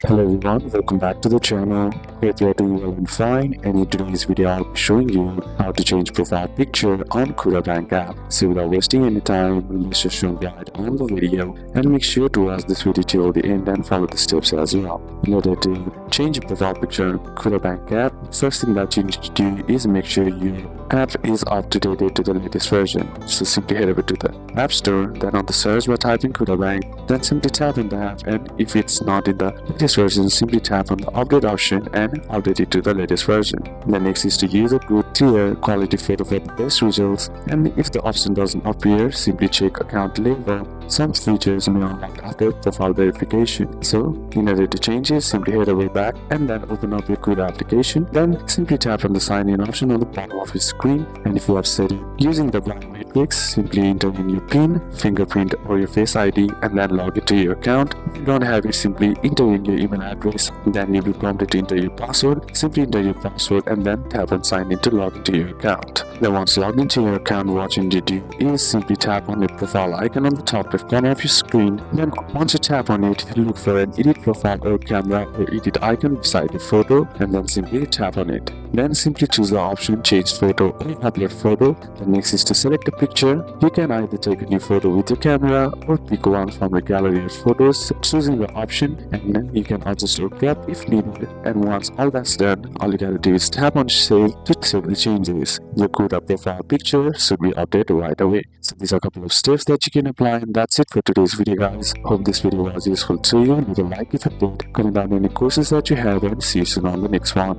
Hello everyone, welcome back to the channel. Hope you are doing well and fine, and in today's video I'll be showing you how to change profile picture on Kuda Bank App. So without wasting any time, let's just show guide on the video and make sure to watch this video till the end and follow the steps as well. In order to change your profile picture on Kuda Bank App, first thing that you need to do is make sure your app is up to date to the latest version. So simply head over to the App Store, then on the search bar type in Kuda Bank, then simply tap on the app, and if it's not in the latest version, simply tap on the update option and update it to the latest version. The next is to use a good clear quality photo for the best results, and if the option doesn't appear, simply check account label. Some features may unlock after profile verification. So in order to change it, simply head away back and then open up your Kuda application. Then simply tap on the sign in option on the bottom of your screen, and if you have set it using the blind matrix, simply enter in your PIN, fingerprint or your Face ID and then log into your account. If you don't have it, simply enter in your email address, then you'll be prompted to enter your password. Simply enter your password and then tap on sign in to log into your account. Then once logged into your account, what you need to do is simply tap on the profile icon on the top left corner of your screen. Then once you tap on it, look for an edit profile or camera or edit icon beside the photo and then simply tap on it. Then simply choose the option change photo or upload photo. The next is to select a picture. You can either take a new photo with your camera or pick one from a gallery of photos, choosing the option, and then you can adjust or crop if needed. And once all that's done, all you gotta do is tap on save to save the changes. Your Kuda profile picture should be updated right away. So these are a couple of steps that you can apply, and that's it for today's video, guys. Hope this video was useful to you. Leave a like if it did, comment down any questions that you have, and see you soon on the next one.